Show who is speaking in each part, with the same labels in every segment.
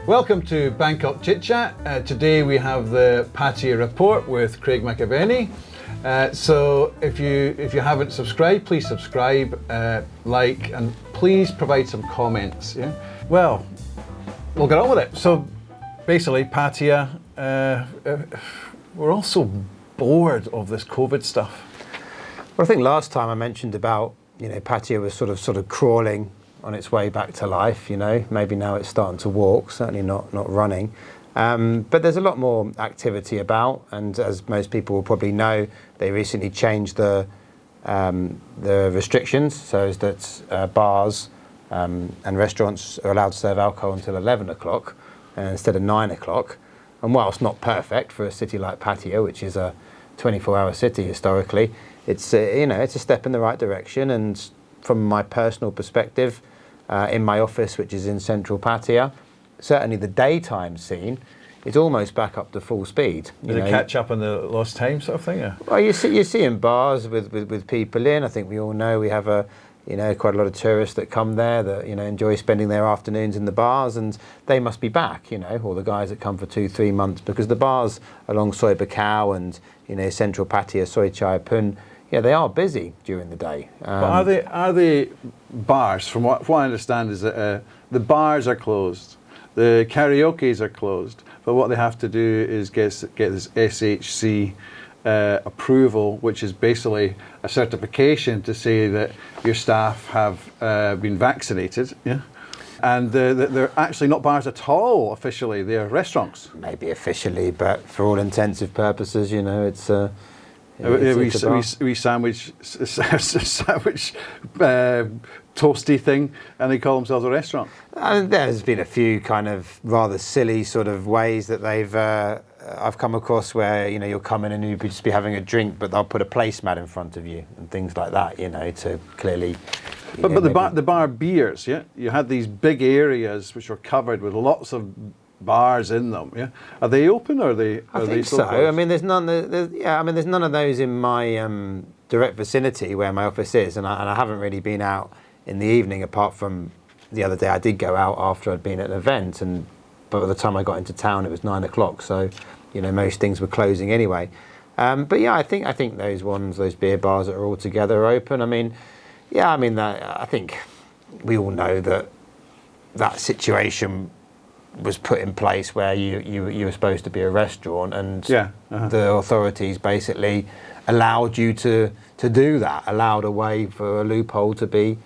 Speaker 1: Welcome to Bangkok ChitChat. Today we have the Pattaya Report with Craig McAvenny. So if you haven't subscribed, please subscribe, like, and please provide some comments. Yeah. Well, we'll get on with it. So basically, Pattaya, we're all so bored of this COVID stuff.
Speaker 2: Well, I think last time I mentioned about, Pattaya was sort of crawling on its way back to life, maybe now it's starting to walk, certainly not running. But there's a lot more activity about, and as most people will probably know, they recently changed the restrictions so as that bars and restaurants are allowed to serve alcohol until 11 o'clock instead of 9 o'clock. And whilst not perfect for a city like Pattaya, which is a 24-hour city historically, it's it's a step in the right direction. And from my personal perspective, in my office, which is in central Pattaya, certainly the daytime scene is almost back up to full speed.
Speaker 1: Did it catch up on the lost time sort of thing? Yeah?
Speaker 2: Well, you see in bars with people in. I think we all know we have quite a lot of tourists that come there that enjoy spending their afternoons in the bars, and they must be back. Or the guys that come for 2-3 months, because the bars along Soi Buakhao and central Pattaya, Soi Chai Pun, they are busy during the day.
Speaker 1: But are they bars? From what I understand is that the bars are closed, the karaoke's are closed, but what they have to do is get this SHC approval, which is basically a certification to say that your staff have been vaccinated. Yeah. And they're actually not bars at all officially, they're restaurants.
Speaker 2: Maybe officially, but for all intensive purposes, it's...
Speaker 1: we sandwich toasty thing, and they call themselves a restaurant.
Speaker 2: And there's been a few kind of rather silly sort of ways that I've come across where you'll come in and you'll just be having a drink, but they'll put a placemat in front of you and things like that, to clearly.
Speaker 1: But the bar beers, yeah, you had these big areas which were covered with lots of bars in them. Yeah, are they open or are they?
Speaker 2: I think so. Closed? I mean, there's none. There's none of those in my direct vicinity where my office is, and I haven't really been out in the evening apart from the other day. I did go out after I'd been at an event, but by the time I got into town, it was 9 o'clock. So, most things were closing anyway. But yeah, I think those beer bars that are all together are open. I think we all know that situation was put in place where you were supposed to be a restaurant, and the authorities basically allowed you to do that, allowed a way for a loophole to be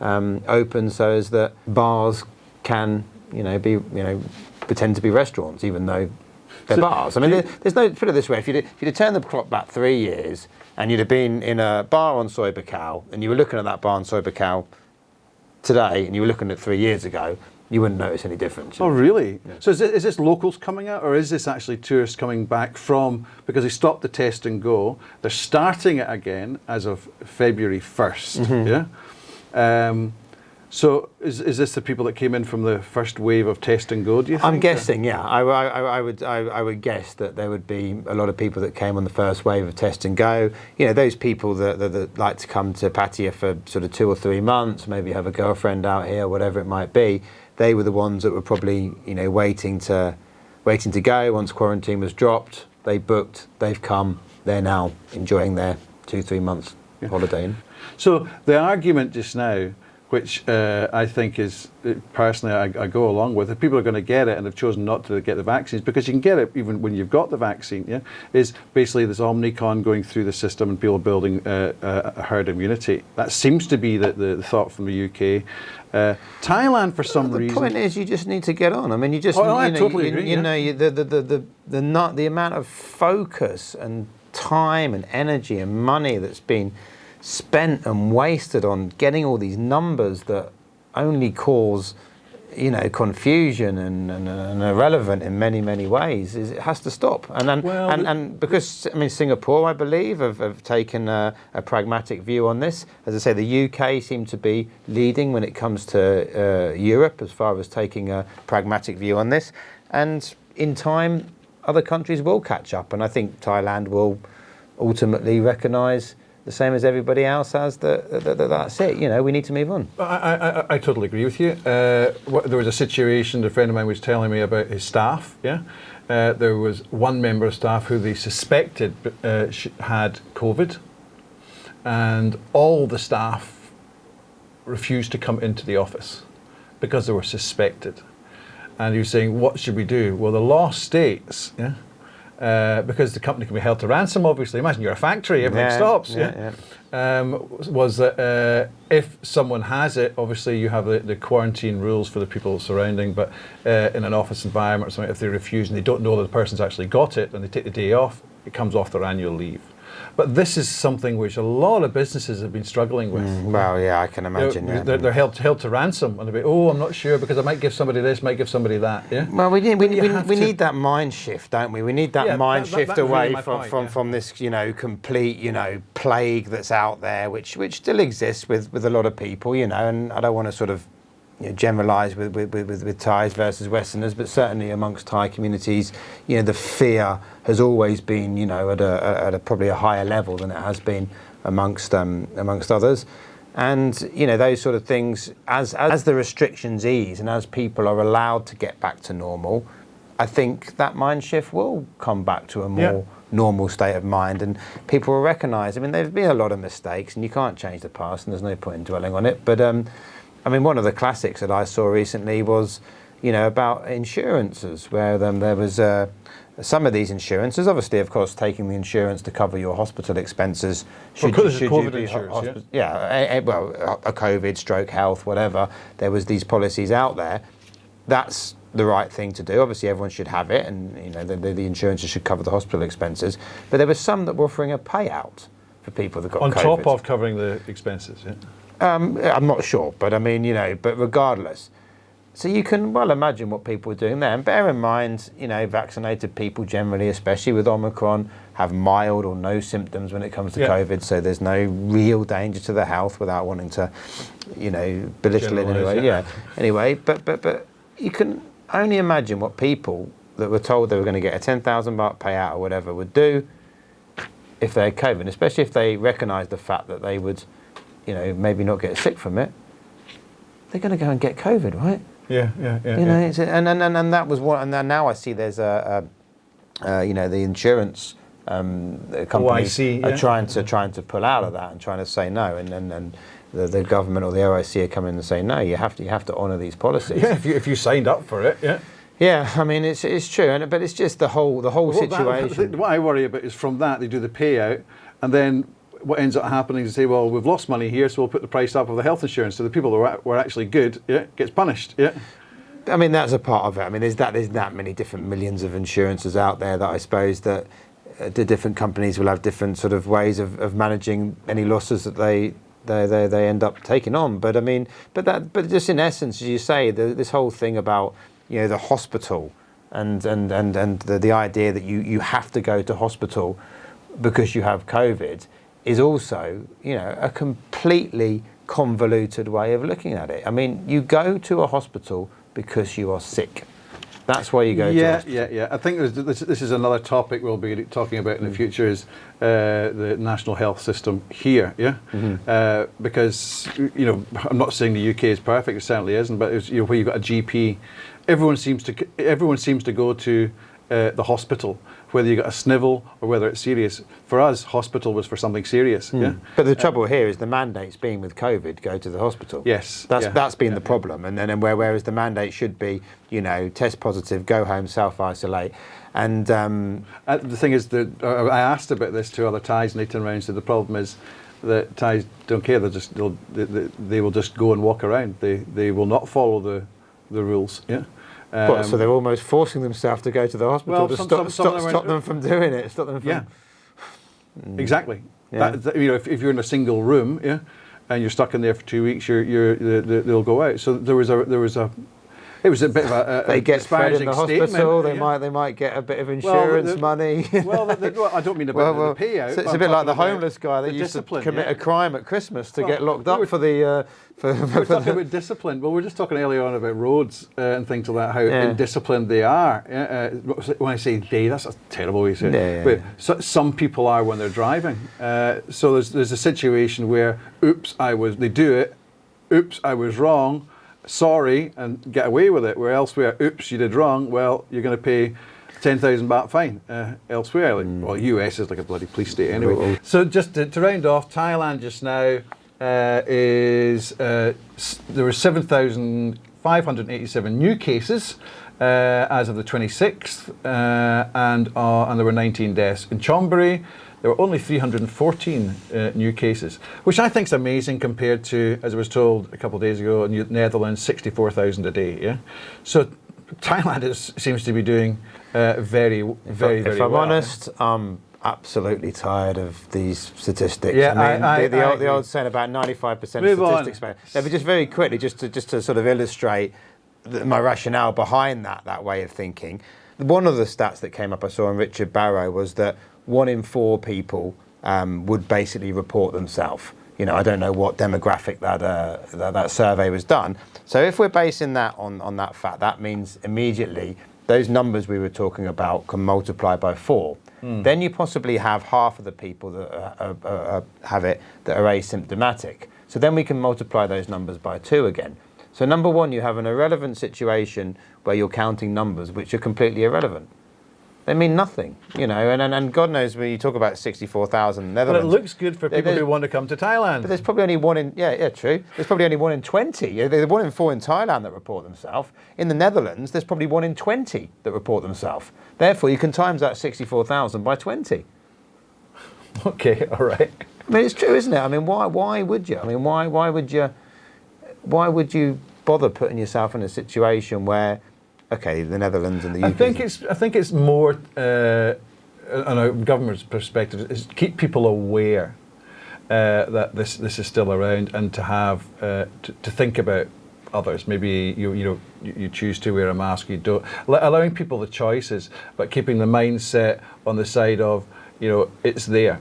Speaker 2: open so as that bars can pretend to be restaurants even though they're bars. I mean, there's no, put it this way, if you'd have turned the clock back 3 years and you'd have been in a bar on Soi Buakhao and you were looking at that bar on Soi Buakhao today and you were looking at 3 years ago, you wouldn't notice any difference.
Speaker 1: Oh, really? Yeah. So is this locals coming out, or is this actually tourists coming back because they stopped the test and go, they're starting it again as of February 1st, mm-hmm. Yeah? So is this the people that came in from the first wave of test and go, do you think?
Speaker 2: I'm guessing, yeah. I would guess that there would be a lot of people that came on the first wave of test and go. Those people that like to come to Pattaya for sort of 2 or 3 months, maybe have a girlfriend out here, whatever it might be, they were the ones that were probably, waiting to go. Once quarantine was dropped, they booked, they've come, they're now enjoying their 2-3 months holiday.
Speaker 1: So the argument just now, which I think is, personally, I go along with, if people are going to get it and have chosen not to get the vaccines, because you can get it even when you've got the vaccine, yeah, is basically this Omicron going through the system and people building a herd immunity. That seems to be the thought from the UK. Thailand, for some reason...
Speaker 2: The point is, you just need to get on. I mean, you just...
Speaker 1: I totally agree.
Speaker 2: The amount of focus and time and energy and money that's been spent and wasted on getting all these numbers that only cause confusion and irrelevant in many ways, it has to stop. And because Singapore, I believe, have taken a pragmatic view on this. As I say, the UK seem to be leading when it comes to Europe as far as taking a pragmatic view on this. And in time, other countries will catch up, and I think Thailand will ultimately recognise the same as everybody else has, that's it. You know, we need to move on.
Speaker 1: I totally agree with you. There was a situation, a friend of mine was telling me about his staff, yeah? There was one member of staff who they suspected had COVID, and all the staff refused to come into the office because they were suspected. And he was saying, what should we do? Well, the law states, yeah, because the company can be held to ransom, obviously. Imagine you're a factory, everything stops. Was that if someone has it, obviously you have the quarantine rules for the people surrounding, but in an office environment or something, if they refuse and they don't know that the person's actually got it and they take the day off, it comes off their annual leave. But this is something which a lot of businesses have been struggling with.
Speaker 2: Well, yeah, I can imagine.
Speaker 1: They're held to ransom, and they'll be, oh, I'm not sure because I might give somebody this, might give somebody that. Yeah.
Speaker 2: Well, we need that mind shift, don't we? We need that mind shift away from this, you know, complete, you know, plague that's out there, which still exists with a lot of people, you know. And I don't want to sort of, you know, generalise with Thais versus Westerners, but certainly amongst Thai communities, you know, the fear has always been, you know, at a probably a higher level than it has been amongst others. And, you know, those sort of things, as the restrictions ease and as people are allowed to get back to normal, I think that mind shift will come back to a more normal state of mind, and people will recognise, I mean, there's been a lot of mistakes and you can't change the past and there's no point in dwelling on it, but I mean, one of the classics that I saw recently was, you know, about insurances, where there was some of these insurances, obviously, of course, taking the insurance to cover your hospital expenses. Should you be
Speaker 1: insurance,
Speaker 2: well, a COVID, stroke, health, whatever. There was these policies out there. That's the right thing to do. Obviously, everyone should have it, and you know, the insurances should cover the hospital expenses. But there were some that were offering a payout for people that got
Speaker 1: on
Speaker 2: COVID.
Speaker 1: top of covering the expenses. Yeah.
Speaker 2: I'm not sure, but I mean, you know, but regardless. So you can well imagine what people are doing there. And bear in mind, you know, vaccinated people generally, especially with Omicron, have mild or no symptoms when it comes to COVID. So there's no real danger to their health without wanting to, you know, belittle it anyway. Anyway, but you can only imagine what people that were told they were going to get a 10,000 baht payout or whatever would do if they had COVID, especially if they recognised the fact that they would, you know, maybe not get sick from it. They're going to go and get COVID, right?
Speaker 1: Yeah.
Speaker 2: You know, and that was one. And then now I see there's you know, the insurance companies are trying to pull out of that and trying to say no, and the government or the OIC are coming and saying no. You have to honour these policies.
Speaker 1: Yeah, if you signed up for it, yeah.
Speaker 2: Yeah, I mean it's true, but it's just the whole situation.
Speaker 1: What I worry about is from that they do the payout, and then what ends up happening is they say, well, we've lost money here, so we'll put the price up of the health insurance. So the people that were actually good, gets punished. Yeah.
Speaker 2: I mean, that's a part of it. I mean, there's that many different millions of insurances out there that I suppose that the different companies will have different sort of ways of managing any losses that they end up taking on. But I mean, but just in essence, as you say, this whole thing about, you know, the hospital and the idea that you have to go to hospital because you have COVID is also, you know, a completely convoluted way of looking at it. I mean, you go to a hospital because you are sick. That's why you go to hospital. Yeah.
Speaker 1: I think this is another topic we'll be talking about in the future is the national health system here, because, you know, I'm not saying the UK is perfect, it certainly isn't, but it's, you know, where you've got a GP, everyone seems to go to the hospital, whether you got a snivel or whether it's serious. For us, hospital was for something serious. Yeah.
Speaker 2: But the trouble here is the mandate's being with COVID, go to the hospital.
Speaker 1: Yes.
Speaker 2: That's been the problem. And then whereas the mandate should be, you know, test positive, go home, self-isolate. And
Speaker 1: the thing is that I asked about this to other Thais, and they turned around and said the problem is that Thais don't care. They will just go and walk around. They will not follow the rules. Yeah.
Speaker 2: So they're almost forcing themselves to go to the hospital to stop them from doing it. Stop them from.
Speaker 1: Exactly. Yeah. You know, if you're in a single room, and you're stuck in there for 2 weeks, they'll go out. So there was a It was a bit of a
Speaker 2: they get fed in the hospital.
Speaker 1: statement.
Speaker 2: They might get a bit of insurance money.
Speaker 1: Well, I don't mean about the payout.
Speaker 2: So it's a bit like the homeless guy that used to commit a crime at Christmas to get locked up for the.
Speaker 1: We're talking about discipline. Well, we're just talking earlier on about roads and things like that, how indisciplined they are. When I say they, that's a terrible way to say it. But some people are when they're driving. So there's a situation where, they do it, oops, I was wrong, sorry, and get away with it. Where elsewhere, oops, you did wrong, well, you're going to pay 10,000 baht fine elsewhere. Well, US is like a bloody police state anyway. So just to round off, Thailand just now is there were 7,587 new cases as of the 26th, and there were 19 deaths. In Chonburi, there were only 314 new cases, which I think is amazing compared to, as I was told a couple of days ago, in the Netherlands, 64,000 a day. Yeah, so Thailand seems to be doing very well.
Speaker 2: If I'm honest, I'm absolutely tired of these statistics.
Speaker 1: Yeah,
Speaker 2: I mean, the old saying about 95% of statistics. But just very quickly, just to sort of illustrate my rationale behind that way of thinking. One of the stats that came up I saw on Richard Barrow was that 1 in 4 people would basically report themselves. You know, I don't know what demographic that survey was done. So if we're basing that on that fact, that means immediately those numbers we were talking about can multiply by 4. Then you possibly have half of the people that have it that are asymptomatic. So then we can multiply those numbers by 2 again. So number one, you have an irrelevant situation where you're counting numbers which are completely irrelevant. They mean nothing, you know, and God knows when you talk about 64,000 Netherlands.
Speaker 1: But it looks good for people who want to come to Thailand.
Speaker 2: But there's probably only one in, true. There's probably only 1 in 20. There's 1 in 4 in Thailand that report themselves. In the Netherlands, there's probably 1 in 20 that report themselves. Therefore, you can times that 64,000 by 20.
Speaker 1: Okay, all right.
Speaker 2: I mean, it's true, isn't it? I mean, why would you? I mean, why would you bother putting yourself in a situation where, okay, the Netherlands and the UK.
Speaker 1: I think it's more on a government's perspective is keep people aware that this is still around, and to have to think about others. Maybe you choose to wear a mask, you don't, allowing people the choices, but keeping the mindset on the side of it's there.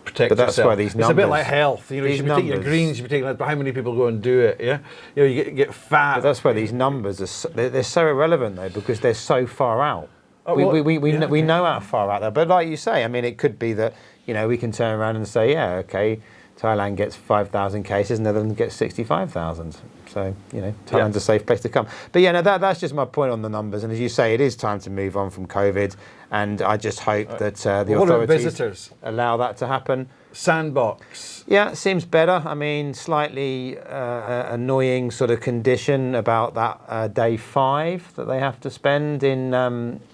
Speaker 1: Protect
Speaker 2: that's
Speaker 1: yourself.
Speaker 2: Why these numbers,
Speaker 1: it's a bit like health. You should be taking your greens. You should be taking. But how many people go and do it? Yeah, you get fat.
Speaker 2: But that's why these numbers they're so irrelevant though, because they're so far out. We know how far out there. But like you say, I mean, it could be that we can turn around and say, yeah, okay, Thailand gets 5,000 cases, Netherlands gets 65,000. So Thailand's a safe place to come. But that's just my point on the numbers. And as you say, it is time to move on from COVID. And I just hope that the authorities allow that to happen.
Speaker 1: Sandbox.
Speaker 2: Yeah, it seems better. I mean, slightly annoying sort of condition about that day 5 that they have to spend in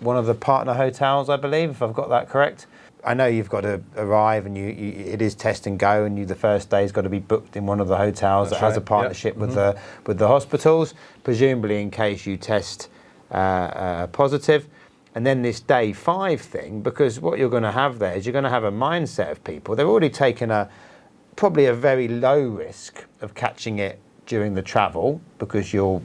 Speaker 2: one of the partner hotels, I believe, if I've got that correct. I know you've got to arrive and it is test and go, and the first day's got to be booked in one of the hotels that has a partnership with the hospitals, presumably in case you test positive. And then this day 5 thing, because what you're going to have there is you're going to have a mindset of people. They've already taken probably a very low risk of catching it during the travel because you'll,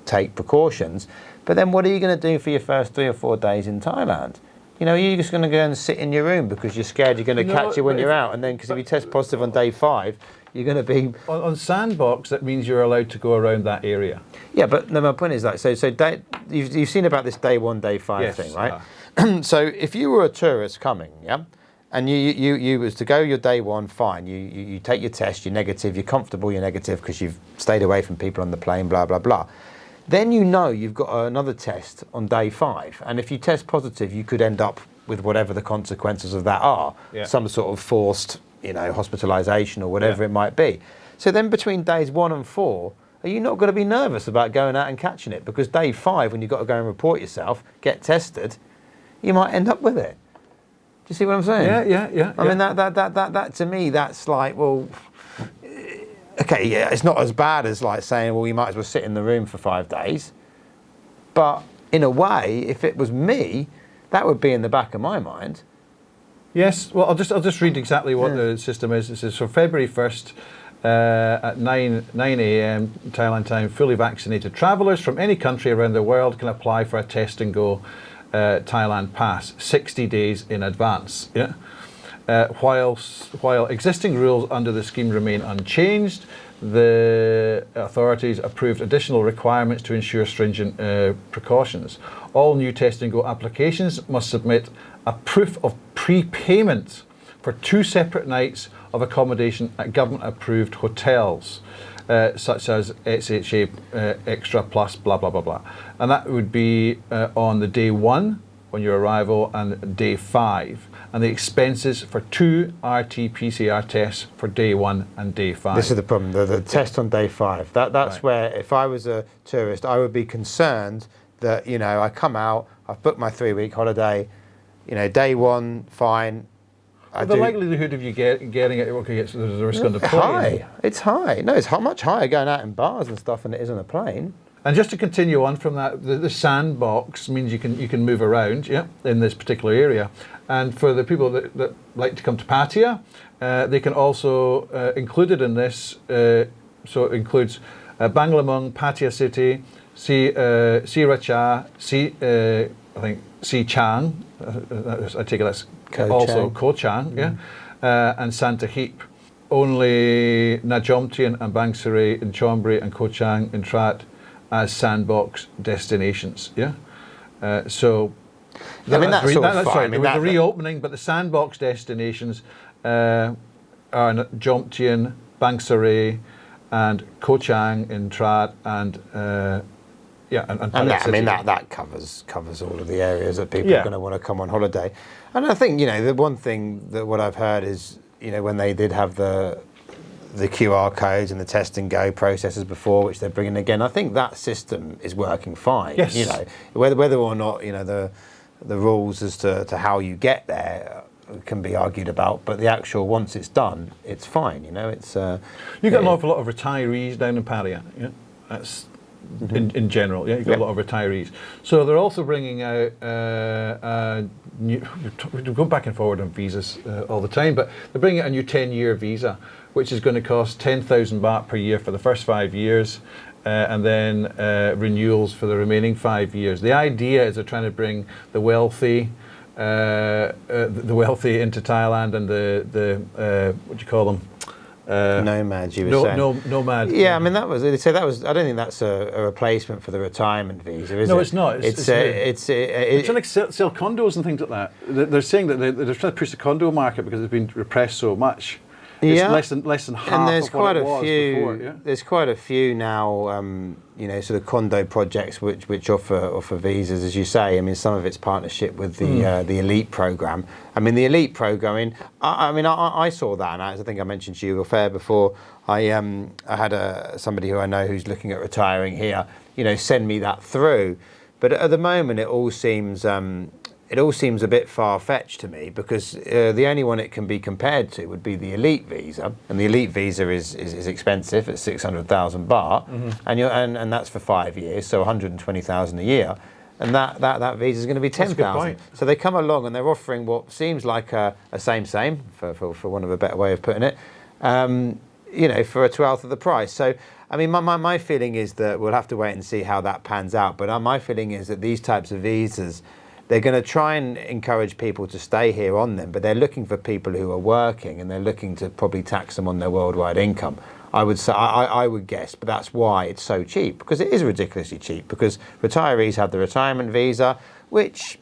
Speaker 2: take precautions. But then what are you going to do for your first 3 or 4 days in Thailand? You're just going to go and sit in your room because you're scared you're going to catch it when you're out. And then because if you test positive on day 5, you're going to be...
Speaker 1: On Sandbox, that means you're allowed to go around that area.
Speaker 2: Yeah, but no, my point is that, you've seen about this day 1, day 5 thing, right? So if you were a tourist coming, and you was to go your day 1, fine, you take your test, you're negative, you're comfortable, you're negative because you've stayed away from people on the plane, blah, blah, blah. Then you've got another test on day 5. And if you test positive, you could end up with whatever the consequences of that are. Yeah. Some sort of forced, hospitalisation or whatever it might be. So then between days 1 and 4, are you not going to be nervous about going out and catching it? Because day 5, when you've got to go and report yourself, get tested, you might end up with it. Do you see what I'm saying?
Speaker 1: Yeah.
Speaker 2: I mean, that to me, that's like, well... Okay, yeah, it's not as bad as like saying, well, you might as well sit in the room for 5 days. But in a way, if it was me, that would be in the back of my mind.
Speaker 1: Yes, well, I'll just read exactly what the system is. It says, from February 1st, at 9 a.m. Thailand time, fully vaccinated travellers from any country around the world can apply for a test and go Thailand pass 60 days in advance. Yeah. While existing rules under the scheme remain unchanged, the authorities approved additional requirements to ensure stringent precautions. All new test and go applications must submit a proof of prepayment for 2 separate nights of accommodation at government-approved hotels, such as SHA Extra Plus, blah, blah, blah, blah. And that would be on the day 1, on your arrival, and day 5. And the expenses for 2 RT-PCR tests for day 1 and day 5.
Speaker 2: This is the problem, the test on day 5. That's
Speaker 1: right.
Speaker 2: Where, if I was a tourist, I would be concerned that, I come out, I've booked my 3-week holiday, day 1, fine.
Speaker 1: Well, the likelihood of you getting it, there's a risk on the plane.
Speaker 2: High. It's high. No, it's much higher going out in bars and stuff than it is on a plane.
Speaker 1: And just to continue on from that, the sandbox means you can move around, in this particular area. And for the people that like to come to Pattaya, they can also included in this. So it includes Banglamung, Pattaya City, Sriracha, I think Si Chang. I take it that's also Koh Chang, and Santa Heap. Only Najomtian and Bangsaray in Chonburi and Koh Chang in Trat as sandbox destinations. So that's right. There was a reopening, but the sandbox destinations are Jomtien, Bangsaray, and Koh Chang in Trat, and
Speaker 2: that covers all of the areas that people are going to want to come on holiday. And I think the one thing that what I've heard is when they did have the QR codes and the test and go processes before, which they're bringing again, I think that system is working fine.
Speaker 1: Yes.
Speaker 2: Whether or not the rules as to how you get there can be argued about, but the actual, once it's done, it's fine. It's
Speaker 1: you get an awful lot of retirees down in Pattaya. That's in general. You've got a lot of retirees. So they're also bringing out we go back and forward on visas all the time, but they're bringing out a new 10-year visa, which is going to cost 10,000 baht per year for the first 5 years, and then renewals for the remaining 5 years. The idea is they're trying to bring the wealthy into Thailand, and the what do you call them?
Speaker 2: Nomads, you were saying.
Speaker 1: Nomad.
Speaker 2: Yeah, I mean that was. I don't think that's a replacement for the retirement visa, is it?
Speaker 1: No, it's not. They're
Speaker 2: It's
Speaker 1: trying to sell condos and things like that. They're saying that they're trying to push the condo market because it's been repressed so much. It's less than half of what it was before.
Speaker 2: There's quite a few now, sort of condo projects which offer visas, as you say. I mean, some of it's partnership with the elite program. I mean, the elite programming. I saw that, and as I think I mentioned to you fair before. I had somebody who I know who's looking at retiring here. Send me that through, but at the moment it all seems. It all seems a bit far-fetched to me, because the only one it can be compared to would be the elite visa, and the elite visa is expensive at 600,000 baht, and that's for 5 years, so 120,000 a year, and that visa is going to be 10,000. So they come along and they're offering what seems like a same for want of a better way of putting it, for a 12th of the price. So I mean, my feeling is that we'll have to wait and see how that pans out. But my feeling is that these types of visas, they're going to try and encourage people to stay here on them, but they're looking for people who are working, and they're looking to probably tax them on their worldwide income. I would say, I would guess, but that's why it's so cheap, because it is ridiculously cheap, because retirees have the retirement visa, which,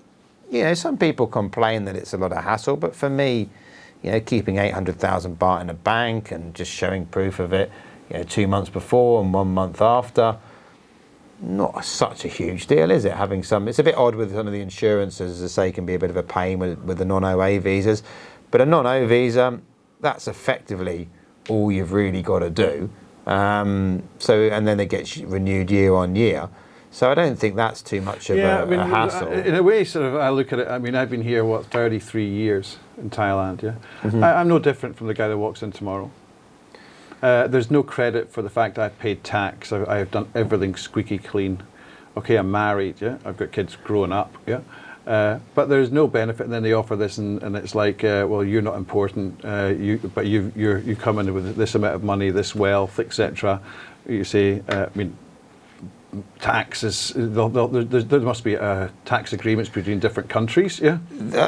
Speaker 2: some people complain that it's a lot of hassle, but for me, keeping 800,000 baht in a bank and just showing proof of it, 2 months before and 1 month after, not such a huge deal, is it? Having it's a bit odd with some of the insurances, as I say, can be a bit of a pain with the non-OA visas. But a non-O visa, that's effectively all you've really got to do. And then it gets renewed year on year. So I don't think that's too much of a hassle.
Speaker 1: In a way, I look at it, I mean, I've been here, 33 years in Thailand, I'm no different from the guy that walks in tomorrow. There's no credit for the fact I've paid tax. I have done everything squeaky clean. Okay, I'm married, I've got kids growing up, But there's no benefit, and then they offer this, and it's like, well, you're not important, but you come in with this amount of money, this wealth, etc. You say, I mean, taxes. There must be tax agreements between different countries. Yeah.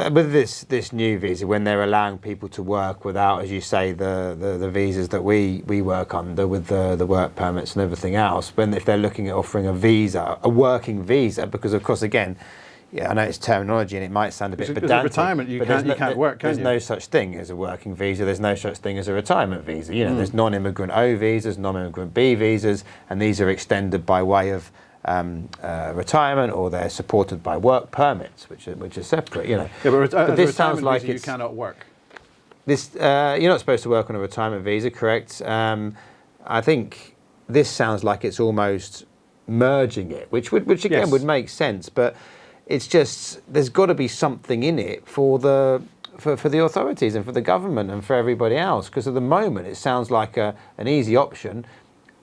Speaker 2: With this new visa, when they're allowing people to work without, as you say, the visas that we work under with the work permits and everything else, if they're looking at offering a working visa, because of course, again, yeah, I know it's terminology and it might sound a bit pedantic.
Speaker 1: Retirement, you can't work, can you?
Speaker 2: There's no such thing as a working visa. There's no such thing as a retirement visa. You know, there's non-immigrant O visas, non-immigrant B visas, and these are extended by way of retirement, or they're supported by work permits, which are separate. You know,
Speaker 1: yeah,
Speaker 2: but this sounds like
Speaker 1: you cannot work.
Speaker 2: This you're not supposed to work on a retirement visa, correct? I think this sounds like it's almost merging it, which again would make sense, but it's just there's got to be something in it for the authorities and for the government and for everybody else, because at the moment it sounds like an easy option.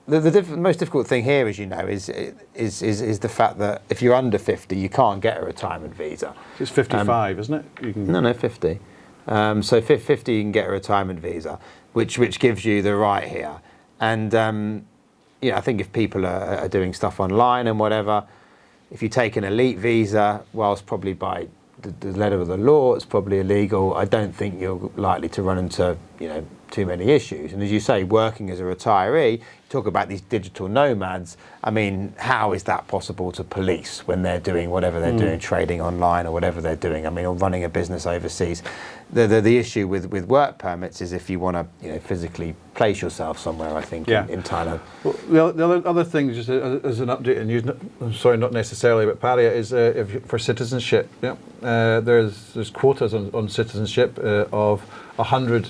Speaker 2: The most difficult thing here, as you know, is the fact that if you're under 50, you can't get a retirement visa.
Speaker 1: It's 55, isn't it?
Speaker 2: No, 50. So 50, you can get a retirement visa, which gives you the right here. And I think if people are doing stuff online and whatever, if you take an elite visa, whilst probably by the letter of the law, it's probably illegal, I don't think you're likely to run into, too many issues. And as you say, working as a retiree, you talk about these digital nomads. I mean, how is that possible to police when they're doing whatever they're doing, trading online or whatever they're doing? I mean, or running a business overseas. The issue with work permits is if you want to, physically place yourself somewhere, I think, in Thailand.
Speaker 1: Well, the other thing, just as an update, and I'm sorry, not necessarily, but Pattaya is for citizenship. Yeah, there's quotas on citizenship of 100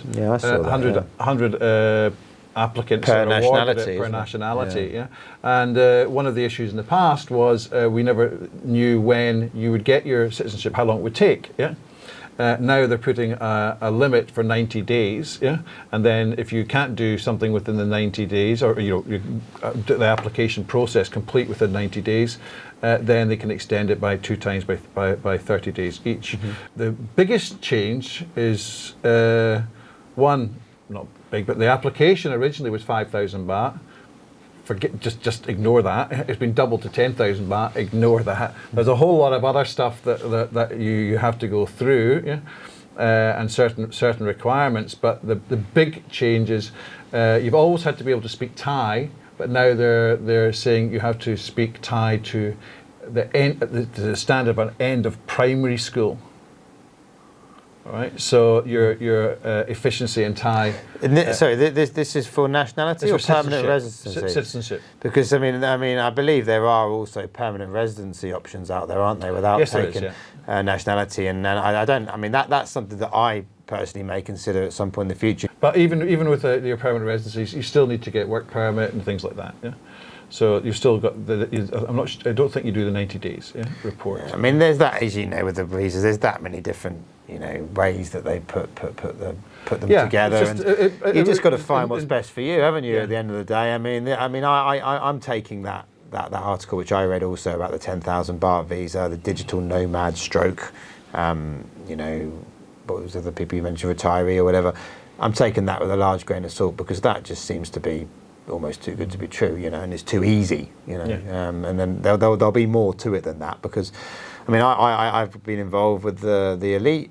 Speaker 1: applicants
Speaker 2: per nationality.
Speaker 1: Per nationality, yeah. And one of the issues in the past was we never knew when you would get your citizenship, how long it would take, yeah. Now they're putting a limit for 90 days, yeah, and then if you can't do something within the 90 days, or the application process complete within 90 days, then they can extend it by 2 times by 30 days each. The biggest change is one, not big, but the application originally was 5,000 baht. Just ignore that. It's been doubled to 10,000 baht. Ignore that. There's a whole lot of other stuff that you have to go through, yeah? And certain requirements. But the big change is you've always had to be able to speak Thai, but now they're saying you have to speak Thai to the standard of an end of primary school. All right, so your efficiency in Thai.
Speaker 2: Sorry, this is for nationality or permanent residency?
Speaker 1: Citizenship.
Speaker 2: Because I mean, I believe there are also permanent residency options out there, aren't there, without taking nationality? And I don't. I mean, that's something that I personally may consider at some point in the future.
Speaker 1: But even with your permanent residencies, you still need to get work permit and things like that. Yeah. So you've still got I don't think you do the 90 days report.
Speaker 2: I mean, there's that, as you know, with the visas, there's that many different ways that they put them together, and you just got to find what's best for you, haven't you? At the end of the day, I mean, I'm taking that article which I read also about the 10,000 baht visa, the digital nomad stroke, what was the other people you mentioned, retiree or whatever. I'm taking that with a large grain of salt, because that just seems to be almost too good to be true, and it's too easy, and then there'll be more to it than that, because I mean, I've been involved with the elite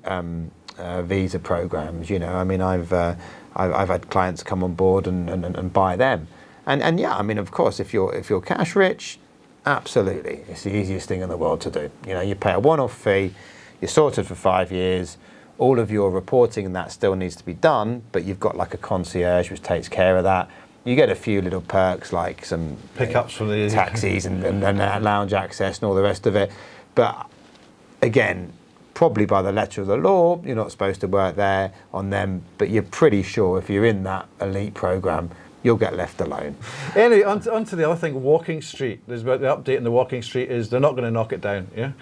Speaker 2: visa programs. I mean, I've had clients come on board and buy them, and yeah, I mean, of course, if you're cash rich, absolutely, it's the easiest thing in the world to do. You pay a one-off fee, you're sorted for 5 years. All of your reporting and that still needs to be done, but you've got like a concierge which takes care of that. You get a few little perks like some
Speaker 1: pickups from the
Speaker 2: taxis and lounge access and all the rest of it. But again, probably by the letter of the law, you're not supposed to work there on them, but you're pretty sure if you're in that elite program, you'll get left alone.
Speaker 1: Anyway, on to the other thing, Walking Street. The update in the Walking Street is they're not going to knock it down. Yeah,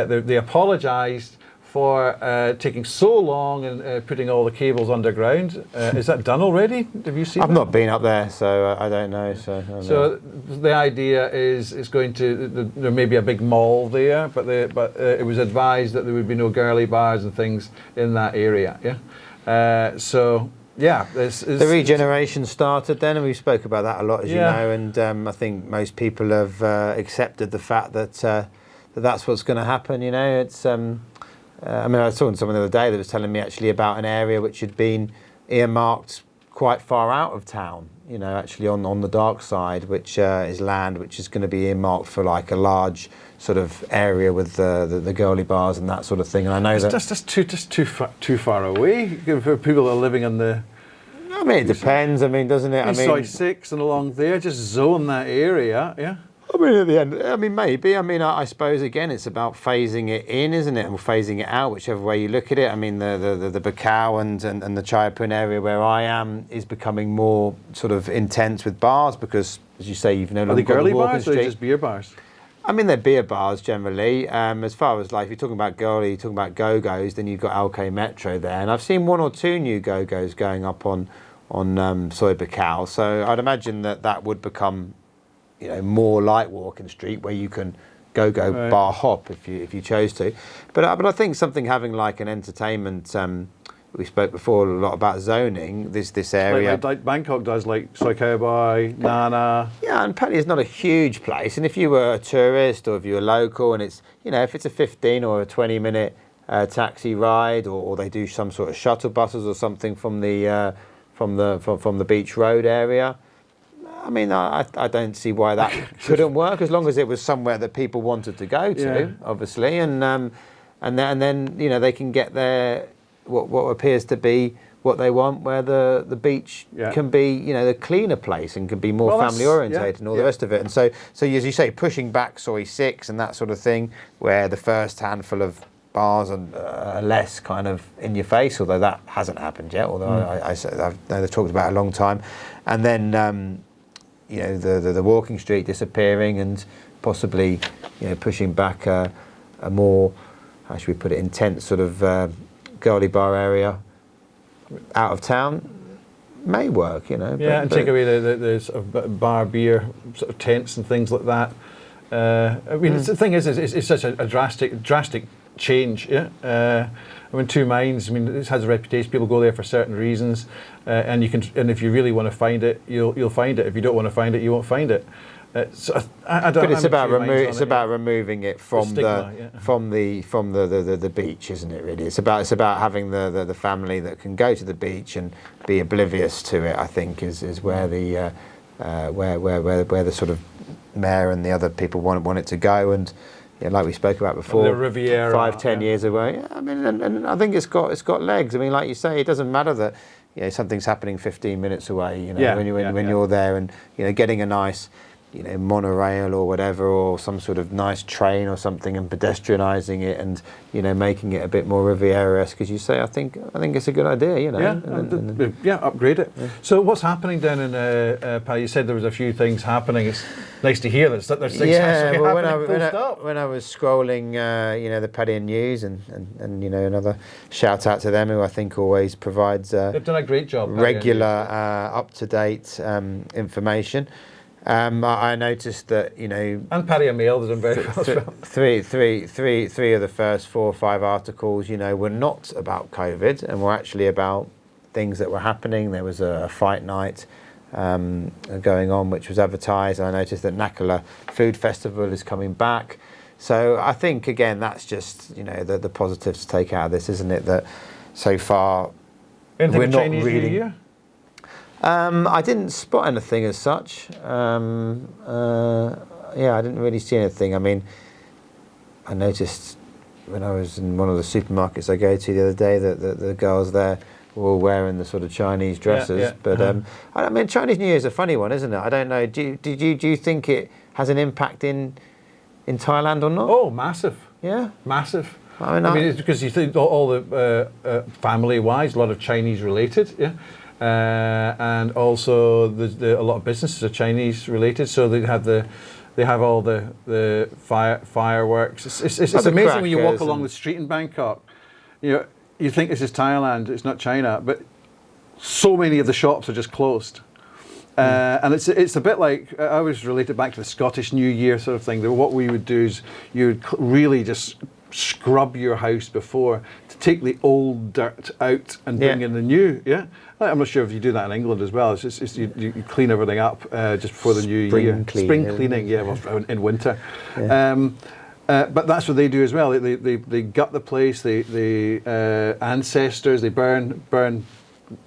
Speaker 1: they apologised for taking so long and putting all the cables underground. Is that done already? Have you seen
Speaker 2: I've
Speaker 1: that?
Speaker 2: not been up there, so I don't know.
Speaker 1: So the idea is it's going to, there may be a big mall there, but it was advised that there would be no girly bars and things in that area. Yeah. So yeah,
Speaker 2: the regeneration started then, and we spoke about that a lot, as you
Speaker 1: Yeah.
Speaker 2: know. And I think most people have accepted the fact that that's what's going to happen. You know, it's. I mean, I was talking to someone the other day that was telling me actually about an area which had been earmarked quite far out of town, you know, actually on the dark side, which is land which is going to be earmarked for like a large sort of area with the girly bars and that sort of thing. And I know
Speaker 1: that's too far away for people that are living in the.
Speaker 2: I mean, it depends. I mean, doesn't it? I mean,
Speaker 1: Soi 6 and along there, just zone that area, yeah.
Speaker 2: I mean, at the end, I mean, maybe. I mean, I suppose again, it's about phasing it in, isn't it, and phasing it out, whichever way you look at it. I mean, the Bacau and the Chayapun area where I am is becoming more sort of intense with bars because, as you say, you've no longer got the
Speaker 1: girly
Speaker 2: walking
Speaker 1: bars
Speaker 2: street.
Speaker 1: or just beer bars?
Speaker 2: I mean, they're beer bars generally. As far as like, if you're talking about girly, you're talking about go-go's, then you've got Alke Metro there, and I've seen one or two new go-go's going up on Soi Bacau. So I'd imagine that would become, you know, more like Walking Street where you can go
Speaker 1: Right.
Speaker 2: bar hop if you chose to, but I think something having like an entertainment. We spoke before a lot about zoning. This area,
Speaker 1: like Bangkok does, like Soi Khao Bai, Nana.
Speaker 2: yeah, and Pattaya is not a huge place. And if you were a tourist or if you were local, and it's, you know, if it's a 15 or a 20-minute taxi ride, or they do some sort of shuttle buses or something from the beach road area. I mean, I don't see why that couldn't work, as long as it was somewhere that people wanted to go to, obviously, and then you know, they can get their what appears to be what they want, where the beach can be, you know, the cleaner place and can be more family orientated and all the rest of it. And so as you say, pushing back Soi 6 and that sort of thing, where the first handful of bars are less kind of in your face, although that hasn't happened yet. Although I know they've talked about it a long time, and then. You know, the walking street disappearing and possibly, you know, pushing back a more, how should we put it, intense sort of girly bar area out of town may work, you know.
Speaker 1: Yeah, and take away the sort of bar beer sort of tents and things like that. I mean, the thing is, it's such a drastic change. Yeah. I mean, Two Minds. I mean, this has a reputation. People go there for certain reasons, and if you really want to find it, you'll find it. If you don't want to find it, you won't find it. So I don't.
Speaker 2: But it's about
Speaker 1: about
Speaker 2: removing it from from the beach, isn't it? Really, it's about having the family that can go to the beach and be oblivious to it. I think is where the where the sort of mayor and the other people want it to go. And yeah, like we spoke about before,
Speaker 1: the Riviera,
Speaker 2: 5-10 years away. Yeah, I mean, and I think it's got legs. I mean, like you say, it doesn't matter that, you know, something's happening 15 minutes away. You know, when you're there, and, you know, getting a nice, you know, monorail or whatever, or some sort of nice train or something, and pedestrianising it, and, you know, making it a bit more Riviera-esque, as you say. I think it's a good idea. You know,
Speaker 1: upgrade it. Yeah. So what's happening down in Pattaya? You said there was a few things happening. It's nice to hear that there's things actually happening.
Speaker 2: When I was scrolling, you know, the Pattaya News, and you know, another shout out to them, who I think always provides
Speaker 1: they've done a great job,
Speaker 2: regular, up-to-date information. I noticed that, you know,
Speaker 1: and Pattaya Mail has done very well as well.
Speaker 2: Three of the first 4 or 5 articles, you know, were not about COVID, and were actually about things that were happening. There was a fight night going on, which was advertised. I noticed that Nakala Food Festival is coming back. So I think, again, that's just, you know, the positives to take out of this, isn't it? That so far we're not
Speaker 1: Chinese
Speaker 2: really.
Speaker 1: New Year?
Speaker 2: I didn't spot anything as such. Yeah, I didn't really see anything. I mean, I noticed when I was in one of the supermarkets I go to the other day that the girls there were all wearing the sort of Chinese dresses.
Speaker 1: Yeah.
Speaker 2: But I mean, Chinese New Year is a funny one, isn't it? I don't know. Do you think it has an impact in Thailand or not?
Speaker 1: Oh, massive.
Speaker 2: Yeah,
Speaker 1: massive.
Speaker 2: I mean,
Speaker 1: it's because you think all the family-wise, a lot of Chinese related. Yeah. And also a lot of businesses are Chinese related, so they have all the fireworks. It's amazing when you walk along the street in Bangkok you think this is Thailand, it's not China, but so many of the shops are just closed. And it's a bit like, I always relate it back to the Scottish New Year sort of thing. That what we would do is you would really just scrub your house before to take the old dirt out and bring in the new. Yeah, I'm not sure if you do that in England as well. It's just you clean everything up just before the new year. Spring cleaning, well, in winter. Yeah. But that's what they do as well. They gut the place. The ancestors. They burn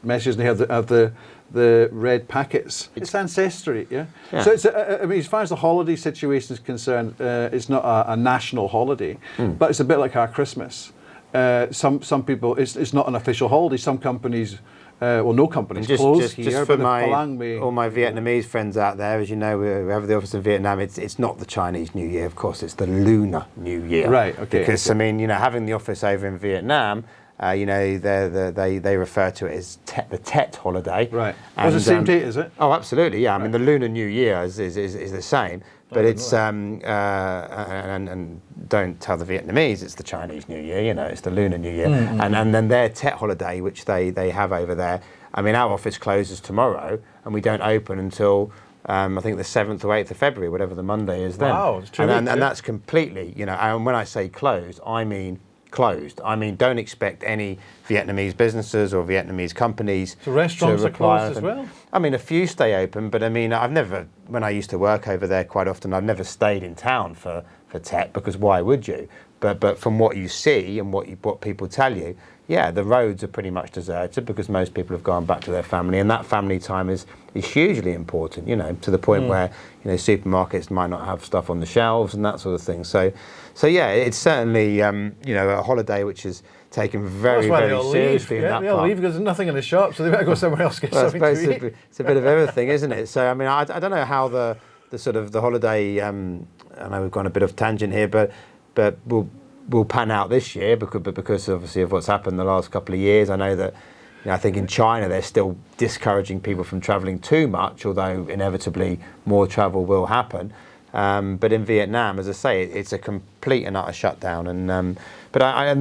Speaker 1: messages, and they have the red packets. It's ancestry, yeah. So it's, I mean, as far as the holiday situation is concerned, it's not a national holiday, but it's a bit like our Christmas. Some people, it's not an official holiday. Some companies, no companies close here.
Speaker 2: Just for all my Vietnamese friends out there, as you know, we have the office in Vietnam. It's not the Chinese New Year, of course. It's the Lunar New Year.
Speaker 1: Right. Okay.
Speaker 2: Because I mean, having the office over in Vietnam. They refer to it as the Tet holiday.
Speaker 1: Right. It's the same date, is it?
Speaker 2: Oh, absolutely. Yeah. I mean, the Lunar New Year is the same, but it's and don't tell the Vietnamese it's the Chinese New Year. It's the Lunar New Year, and then their Tet holiday, which they have over there. I mean, our office closes tomorrow, and we don't open until. I think the 7th or 8th of February, whatever the Monday is then.
Speaker 1: Wow, it's 2
Speaker 2: weeks.
Speaker 1: And
Speaker 2: that's completely, and when I say closed, I mean closed. I mean, don't expect any Vietnamese businesses or Vietnamese companies.
Speaker 1: So restaurants are closed as well?
Speaker 2: I mean, a few stay open, but I mean, when I used to work over there quite often, I've never stayed in town for Tet, because why would you? But from what you see and what people tell you, yeah, the roads are pretty much deserted because most people have gone back to their family, and that family time is hugely important, to the point where, supermarkets might not have stuff on the shelves and that sort of thing. So yeah, it's certainly, a holiday which is taken very, very seriously in that part.
Speaker 1: They'll leave because there's nothing in the shop, so they better go somewhere else to get something to eat.
Speaker 2: It's a bit of everything, isn't it? So, I mean, I don't know how the sort of the holiday, I know we've gone a bit of tangent here, but will pan out this year because obviously of what's happened the last couple of years. I know that I think in China they're still discouraging people from travelling too much, although inevitably more travel will happen. But in Vietnam, as I say, it's a complete and utter shutdown. And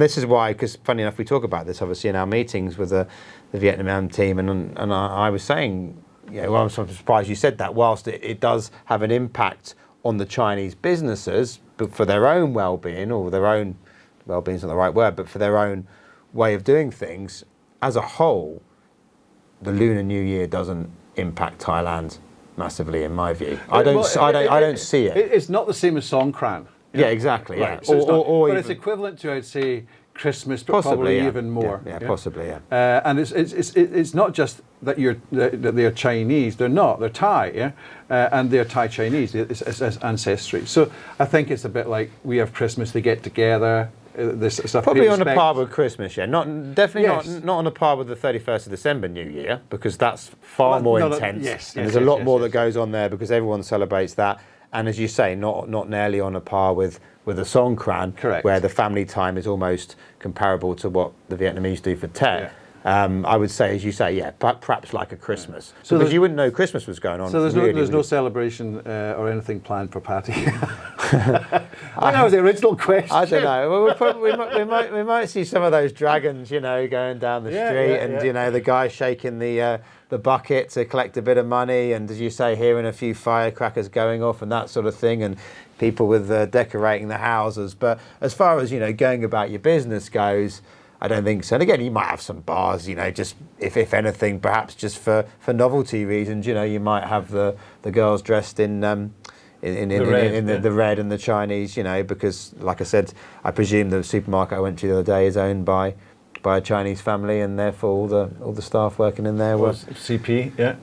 Speaker 2: this is why, because funny enough, we talk about this obviously in our meetings with the Vietnam team, and I was saying, I'm surprised you said that. Whilst it does have an impact on the Chinese businesses, but for their own well-being, or their own well-being is not the right word, but for their own way of doing things, as a whole, the Lunar New Year doesn't impact Thailand massively, in my view. I don't see it.
Speaker 1: It's not the same as Songkran.
Speaker 2: Yeah, exactly.
Speaker 1: Right.
Speaker 2: Yeah.
Speaker 1: So it's equivalent to, I'd say, Christmas, but probably even more.
Speaker 2: Yeah, possibly. Yeah.
Speaker 1: And it's not just that they're Chinese. They're not. They're Thai. Yeah. And they're Thai Chinese. It's ancestry. So I think it's a bit like we have Christmas. They get together. This stuff.
Speaker 2: Probably on a par with Christmas. Yeah. Not on a par with the 31st of December New Year, because that's far more intense. And there's a lot more that goes on there because everyone celebrates that. And as you say, not nearly on a par with a Songkran,
Speaker 1: correct,
Speaker 2: where the family time is almost comparable to what the Vietnamese do for Tet.
Speaker 1: Yeah.
Speaker 2: I would say, as you say, perhaps like a Christmas. So because you wouldn't know Christmas was going on.
Speaker 1: So there's no celebration or anything planned for Pattaya. I think that was the original question.
Speaker 2: I don't know. Well, we might see some of those dragons, going down the street, and the guy shaking the bucket to collect a bit of money, and as you say, hearing a few firecrackers going off and that sort of thing, and people with decorating the houses. But as far as going about your business goes, I don't think so. And again, you might have some bars, just if anything, perhaps just for novelty reasons. You might have the girls dressed in the red and the Chinese. Because like I said, I presume the supermarket I went to the other day is owned by a Chinese family, and therefore all the staff working in there were
Speaker 1: CP. Yeah.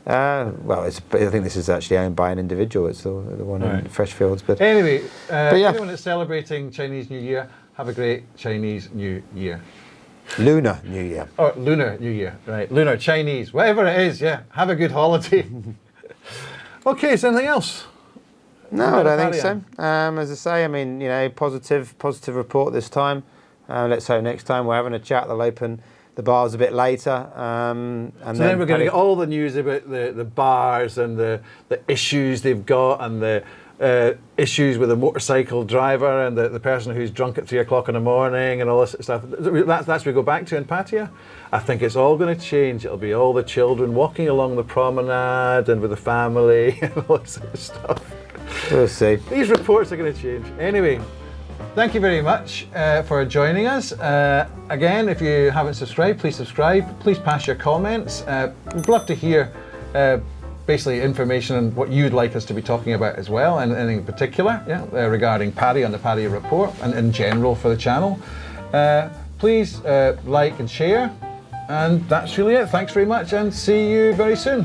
Speaker 2: I think this is actually owned by an individual. It's the one in Freshfields. But
Speaker 1: anyway, anyone that's celebrating Chinese New Year, have a great Chinese New Year.
Speaker 2: Lunar New Year.
Speaker 1: Or Lunar New Year, right. Lunar, Chinese, whatever it is, yeah. Have a good holiday. Okay, is there anything else?
Speaker 2: No, I don't think so. As I say, I mean, positive report this time. Let's hope next time we're having a chat. They'll open the bars a bit later. And then
Speaker 1: we're going to get all the news about the bars and the issues they've got, and issues with the motorcycle driver and the person who's drunk at 3 o'clock in the morning and all this stuff. That's what we go back to in Pattaya. I think it's all going to change. It'll be all the children walking along the promenade and with the family and all this sort of stuff.
Speaker 2: We'll see.
Speaker 1: These reports are going to change. Anyway, thank you very much for joining us. Again, if you haven't subscribed, please subscribe. Please pass your comments. We'd love to hear basically information on what you'd like us to be talking about as well, and anything in particular regarding Pattaya and the Pattaya Report and in general for the channel. Please like and share. And that's really it. Thanks very much and see you very soon.